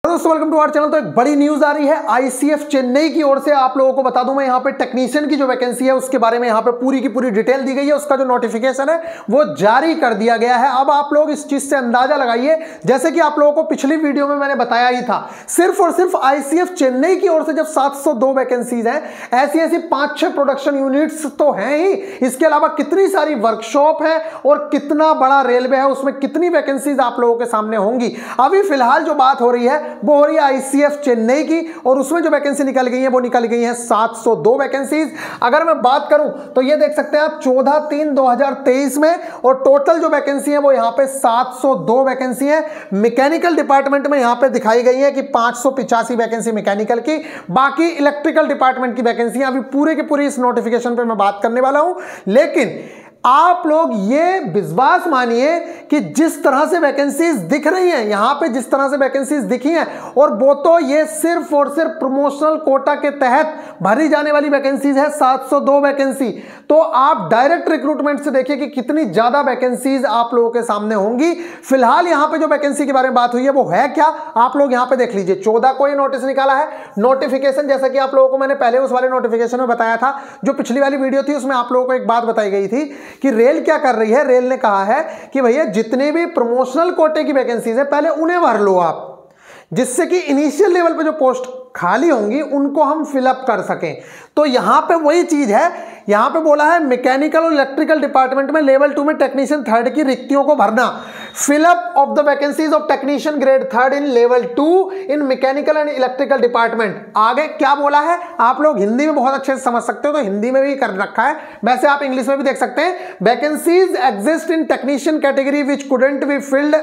दोस्तों welcome to our channel. तो एक बड़ी न्यूज आ रही है आईसीएफ चेन्नई की ओर से। आप लोगों को बता दूं मैं यहाँ पे टेक्नीशियन की जो वैकेंसी है उसके बारे में यहाँ पे पूरी की पूरी डिटेल दी गई है। उसका जो नोटिफिकेशन है वो जारी कर दिया गया है। अब आप लोग इस चीज से अंदाजा लगाइए, जैसे कि आप लोगों को पिछली वीडियो में मैंने बताया ही था, सिर्फ और सिर्फ आईसीएफ चेन्नई की ओर से जब 702 वैकेंसीज हैं, ऐसी ऐसी 5-6 प्रोडक्शन यूनिट्स तो हैं ही, इसके अलावा कितनी सारी वर्कशॉप है और कितना बड़ा रेलवे है, उसमें कितनी वैकेंसीज आप लोगों के सामने होंगी। अभी फिलहाल जो बात हो रही है वो हो रही है आईसीएफ चेन्नई की, और उसमें जो वैकेंसी निकल गई है वो निकल गई है 702 वैकेंसीज। अगर मैं बात करूं तो ये देख सकते हैं आप 14/3/2023 में, और टोटल जो वैकेंसी है वो यहां पे 702 वैकेंसी है। मैकेनिकल डिपार्टमेंट में यहां पे दिखाई गई है कि 585 वैकेंसी मैकेनिकल की, बाकी इलेक्ट्रिकल डिपार्टमेंट की वैकेंसी अभी पूरे के पूरी इस नोटिफिकेशन पे मैं बात करने वाला हूं। लेकिन आप लोग ये विश्वास मानिए कि जिस तरह से वैकेंसीज दिख रही हैं यहां पे, जिस तरह से वैकेंसीज दिखी हैं, और वो तो ये सिर्फ और सिर्फ प्रमोशनल कोटा के तहत भरी जाने वाली वैकेंसीज है 702 वैकेंसी। तो आप डायरेक्ट रिक्रूटमेंट से देखिए कि कितनी ज्यादा वैकेंसीज आप लोगों के सामने होंगी। फिलहाल यहां पे जो वैकेंसी के बारे में बात हुई है वो है क्या, आप लोग यहां पे देख लीजिए। 14 को ये नोटिस निकाला है। नोटिफिकेशन जैसा कि आप लोगों को मैंने पहले उस वाले नोटिफिकेशन में बताया था, जो पिछली वाली वीडियो थी, उसमें आप लोगों को एक बात बताई गई थी कि रेल क्या कर रही है। रेल ने कहा है कि भैया जितने भी प्रमोशनल कोटे की वैकेंसीज है पहले उन्हें भर लो आप, जिससे कि इनिशियल लेवल पे जो पोस्ट खाली होंगी उनको हम फिलअप कर सकें। तो यहां पे वही चीज है, यहां पे बोला है मैकेनिकल और इलेक्ट्रिकल डिपार्टमेंट में लेवल 2 में टेक्नीशियन 3rd की रिक्तियों को भरना। Fill up of the vacancies of technician grade 3rd in level 2 in mechanical and electrical department. आगे क्या बोला है आप लोग हिंदी में बहुत अच्छे से समझ सकते हो, तो हिंदी में भी कर रखा है, वैसे आप इंग्लिश में भी देख सकते हैं। Vacancies exist in technician category which couldn't be filled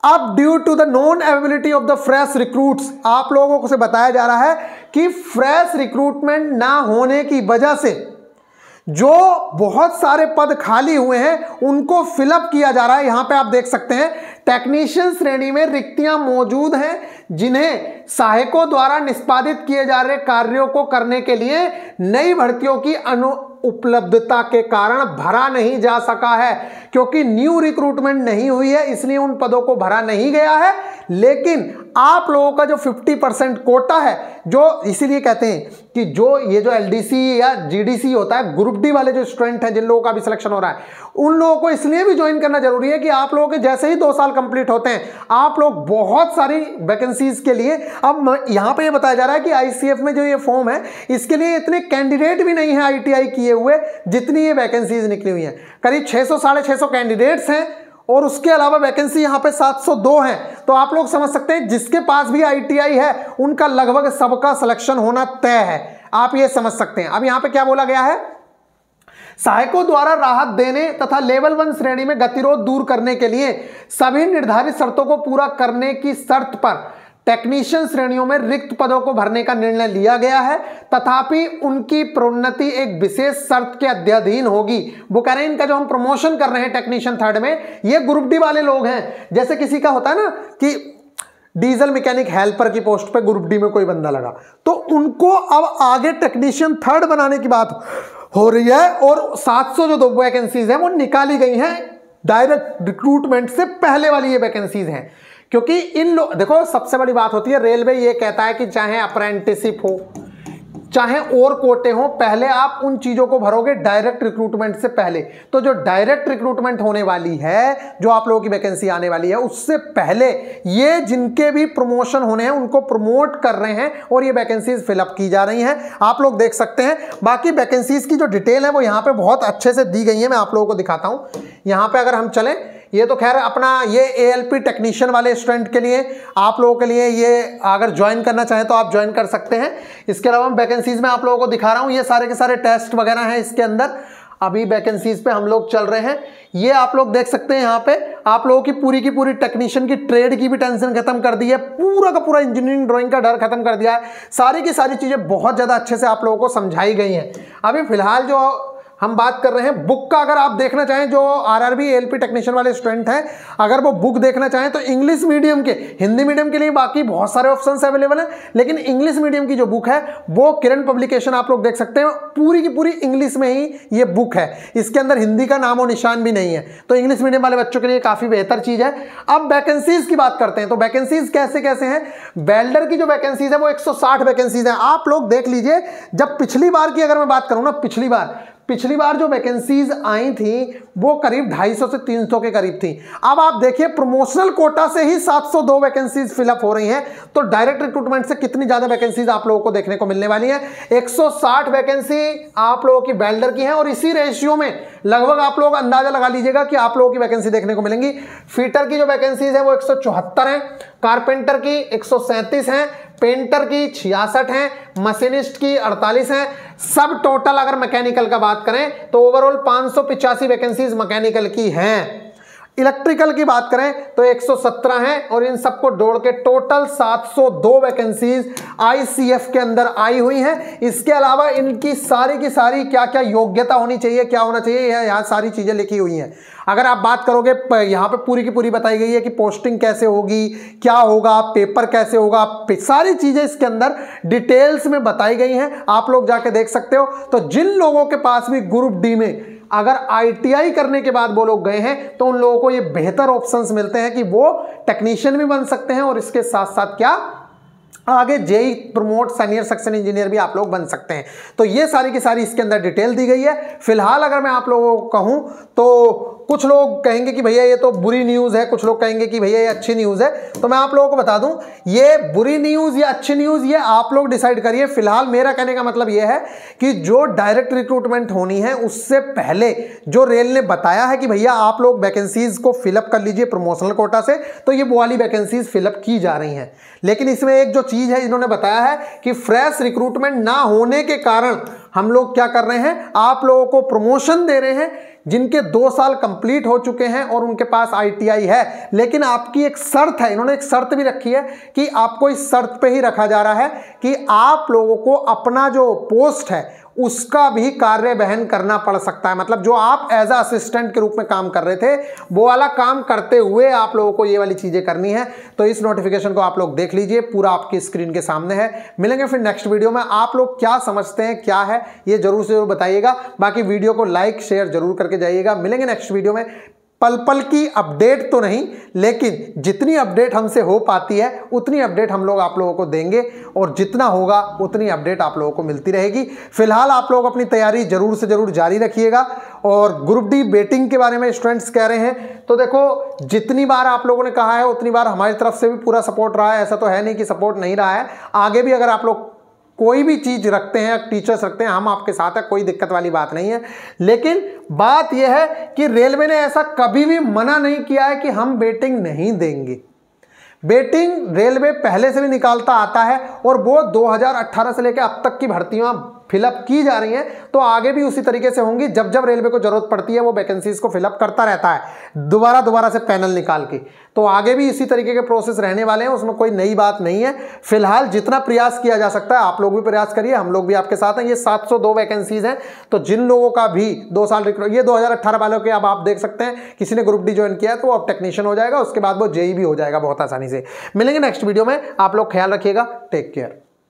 up due to the non availability of the fresh recruits. आप लोगों को से बताया जा रहा है कि फ्रेश रिक्रूटमेंट ना होने की वजह से जो बहुत सारे पद खाली हुए हैं उनको फिलअप किया जा रहा है। यहां पे आप देख सकते हैं टेक्नीशियन श्रेणी में रिक्तियां मौजूद हैं जिन्हें सहायकों द्वारा निष्पादित किए जा रहे कार्यों को करने के लिए नई भर्तियों की उपलब्धता के कारण भरा नहीं जा सका है। क्योंकि न्यू रिक्रूटमेंट नहीं हुई है इसलिए उन पदों को भरा नहीं गया है। लेकिन आप लोगों का जो 50% कोटा है, जो इसीलिए कहते हैं कि जो ये जो एलडीसी या जीडीसी होता है, ग्रुप डी वाले जो स्टूडेंट हैं जिन लोगों का भी सिलेक्शन हो रहा है, उन लोगों को इसलिए भी ज्वाइन करना जरूरी है कि आप लोगों के जैसे ही 2 साल कंप्लीट होते हैं आप लोग बहुत सारी वैकेंसीज के लिए, अब यहां पे ये बताया जा रहा है कि आईसीएफ में जो ये फॉर्म है इसके लिए इतने कैंडिडेट भी नहीं है आईटीआई किए हुए जितनी ये वैकेंसीज निकली हुई हैं। करीब 600-650 कैंडिडेट्स हैं और उसके अलावा वैकेंसी यहां पे 702 है। तो आप लोग समझ सकते हैं जिसके पास भी आईटीआई है उनका लगभग सबका सिलेक्शन होना तय है, आप ये समझ सकते हैं। अब यहां पे क्या बोला गया है, सहायकों द्वारा राहत देने तथा लेवल 1 श्रेणी में गतिरोध दूर करने के लिए सभी निर्धारित शर्तों को पूरा करने की शर्त पर टेक्नीशियन श्रेणियों में रिक्त पदों को भरने का निर्णय लिया गया है। तथापि उनकी प्रोन्नति एक विशेष शर्त के अधीन होगी। वो कह रहे हैं इनका जो हम प्रमोशन कर रहे हैं टेक्नीशियन 3rd में, ये ग्रुप डी वाले लोग हैं। जैसे किसी का होता है ना कि डीजल मैकेनिक हेल्पर की पोस्ट पे ग्रुप डी में कोई बंदा लगा, तो उनको अब आगे टेक्नीशियन 3rd बनाने की बात हो रही है। और 700 जो 2 वैकेंसीज हैं वो निकाली गई हैं डायरेक्ट रिक्रूटमेंट से पहले वाली ये वैकेंसीज हैं। क्योंकि इन लोग देखो, सबसे बड़ी बात होती है, रेलवे ये कहता है कि चाहे अप्रेंटिसशिप हो चाहे और कोटे हो, पहले आप उन चीजों को भरोगे डायरेक्ट रिक्रूटमेंट से पहले। तो जो डायरेक्ट रिक्रूटमेंट होने वाली है, जो आप लोगों की वैकेंसी आने वाली है, उससे पहले ये जिनके भी प्रमोशन होने हैं उनको प्रमोट कर रहे हैं और ये वैकेंसीज फिलअप की जा रही हैं। आप लोग देख सकते हैं। बाकी वैकेंसीज की जो डिटेल है वो यहाँ पे बहुत अच्छे से दी गई है, मैं आप लोगों को दिखाता हूँ। यहाँ पे अगर हम चलें, ये तो खैर अपना ये एएलपी टेक्नीशियन वाले स्टूडेंट के लिए, आप लोगों के लिए, ये अगर ज्वाइन करना चाहें तो आप ज्वाइन कर सकते हैं। इसके अलावा वैकेंसीज में आप लोगों को दिखा रहा हूं, ये सारे के सारे टेस्ट वगैरह हैं इसके अंदर। अभी वैकेंसीज पे हम लोग चल रहे हैं, ये आप लोग देख सकते हैं। यहाँ पे आप लोगों की पूरी टेक्नीशियन की ट्रेड की भी टेंशन खत्म कर दी है, पूरा का पूरा इंजीनियरिंग ड्राइंग का डर खत्म कर दिया है। सारी की सारी चीजें बहुत ज्यादा अच्छे से आप लोगों को समझाई गई हैं। अभी फिलहाल जो हम बात कर रहे हैं बुक का, अगर आप देखना चाहें, जो आरआरबी एएलपी टेक्नीशियन वाले स्टूडेंट हैं, अगर वो बुक देखना चाहें तो इंग्लिश मीडियम के, हिंदी मीडियम के लिए बाकी बहुत सारे ऑप्शंस अवेलेबल हैं, लेकिन इंग्लिश मीडियम की जो बुक है वो किरण पब्लिकेशन आप लोग देख सकते हैं, पूरी की पूरी इंग्लिश में ही ये बुक है, इसके अंदर हिंदी का नामो निशान भी नहीं है। तो इंग्लिश मीडियम वाले बच्चों के लिए काफी बेहतर चीज है। अब वैकेंसीज की बात करते हैं, तो वैकेंसीज कैसे कैसे हैं। वेल्डर की जो वैकेंसीज है वो 160 वैकेंसीज हैं। आप लोग देख लीजिए, जब पिछली बार की अगर मैं बात करूं ना, पिछली बार जो वैकेंसीज आई थी वो करीब 250 से 300 के करीब थी। अब आप देखिए प्रमोशनल कोटा से ही 702 वैकेंसीज फिलअप हो रही हैं, तो डायरेक्ट रिक्रूटमेंट से कितनी ज्यादा वैकेंसीज आप लोगों को देखने को मिलने वाली है। 160 वैकेंसी आप लोगों की वेल्डर की है, और इसी रेशियो में लगभग आप लोग अंदाजा लगा लीजिएगा कि आप लोगों की वैकेंसी देखने को मिलेंगी। फीटर की जो वैकेंसीज है वो 174 है, कारपेंटर की 137 है, पेंटर की 66 है, मशीनिस्ट की 48 है। सब टोटल अगर मैकेनिकल का बात करें तो ओवरऑल 585 वैकेंसीज मैकेनिकल की हैं। इलेक्ट्रिकल की बात करें तो 117 है, और इन सबको जोड़ के टोटल 702 वैकेंसीज आईसीएफ के अंदर आई हुई हैं। इसके अलावा इनकी सारी की सारी क्या क्या योग्यता होनी चाहिए, क्या होना चाहिए, यहाँ सारी चीजें लिखी हुई हैं। अगर आप बात करोगे यहाँ पे पूरी की पूरी बताई गई है कि पोस्टिंग कैसे होगी, क्या होगा, पेपर कैसे होगा, सारी चीजें इसके अंदर डिटेल्स में बताई गई हैं, आप लोग जाके देख सकते हो। तो जिन लोगों के पास भी ग्रुप डी में अगर आईटीआई करने के बाद वो लोग गए हैं तो उन लोगों को ये बेहतर ऑप्शंस मिलते हैं कि वो टेक्नीशियन भी बन सकते हैं, और इसके साथ साथ क्या आगे JE promote senior section engineer भी आप लोग बन सकते हैं। तो ये सारी की सारी इसके अंदर डिटेल दी गई है। फिलहाल अगर मैं आप लोगों को कहूं तो कुछ लोग कहेंगे कि भैया ये तो बुरी न्यूज़ है, कुछ लोग कहेंगे कि भैया ये अच्छी न्यूज़ है। तो मैं आप लोगों को बता दूं, ये बुरी न्यूज़ या अच्छी न्यूज़ ये आप लोग डिसाइड करिए। फिलहाल मेरा कहने का मतलब ये है कि जो डायरेक्ट रिक्रूटमेंट होनी है उससे पहले जो रेल ने बताया है कि भैया आप लोग वैकेंसीज को फिलअप कर लीजिए प्रमोशनल कोटा से, तो ये वो वाली वैकेंसीज फिलअप की जा रही हैं। लेकिन इसमें एक जो चीज़ है इन्होंने बताया है कि फ्रेश रिक्रूटमेंट ना होने के कारण हम लोग क्या कर रहे हैं, आप लोगों को प्रमोशन दे रहे हैं जिनके 2 साल कंप्लीट हो चुके हैं और उनके पास आईटीआई है। लेकिन आपकी एक शर्त है, इन्होंने एक शर्त भी रखी है कि आपको इस शर्त पे ही रखा जा रहा है कि आप लोगों को अपना जो पोस्ट है उसका भी कार्य वहन करना पड़ सकता है। मतलब जो आप एज अ असिस्टेंट के रूप में काम कर रहे थे वो वाला काम करते हुए आप लोगों को ये वाली चीजें करनी है। तो इस नोटिफिकेशन को आप लोग देख लीजिए, पूरा आपकी स्क्रीन के सामने है। मिलेंगे फिर नेक्स्ट वीडियो में। आप लोग क्या समझते हैं, क्या है, ये जरूर से जरूर बताइएगा। बाकी वीडियो को लाइक शेयर जरूर करके जाइएगा। मिलेंगे नेक्स्ट वीडियो में। पल पल की अपडेट तो नहीं, लेकिन जितनी अपडेट हमसे हो पाती है उतनी अपडेट हम लोग आप लोगों को देंगे, और जितना होगा उतनी अपडेट आप लोगों को मिलती रहेगी। फिलहाल आप लोग अपनी तैयारी जरूर से जरूर जारी रखिएगा। और ग्रुप डी वेटिंग के बारे में स्टूडेंट्स कह रहे हैं, तो देखो जितनी बार आप लोगों ने कहा है उतनी बार हमारी तरफ से भी पूरा सपोर्ट रहा है। ऐसा तो है नहीं कि सपोर्ट नहीं रहा है। आगे भी अगर आप लोग कोई भी चीज रखते हैं, टीचर्स रखते हैं, हम आपके साथ है, कोई दिक्कत वाली बात नहीं है। लेकिन बात यह है कि रेलवे ने ऐसा कभी भी मना नहीं किया है कि हम वेटिंग नहीं देंगे। वेटिंग रेलवे पहले से भी निकालता आता है, और वो 2018 से लेकर अब तक की भर्तियां फिलअप की जा रही हैं, तो आगे भी उसी तरीके से होंगी। जब जब रेलवे को जरूरत पड़ती है वो वैकेंसीज को फिलअप करता रहता है दोबारा से पैनल निकाल के। तो आगे भी इसी तरीके के प्रोसेस रहने वाले हैं, उसमें कोई नई बात नहीं है। फिलहाल जितना प्रयास किया जा सकता है आप लोग भी प्रयास करिए, हम लोग भी आपके साथ हैं। ये 702 वैकेंसीज हैं, तो जिन लोगों का भी 2 साल ये 2018 वालों के अब आप देख सकते हैं, किसी ने ग्रुप डी ज्वाइन किया है तो वो अब टेक्नीशियन हो जाएगा, उसके बाद वो जेई भी हो जाएगा बहुत आसानी से। मिलेंगे नेक्स्ट वीडियो में। आप लोग ख्याल रखिएगा। Take care.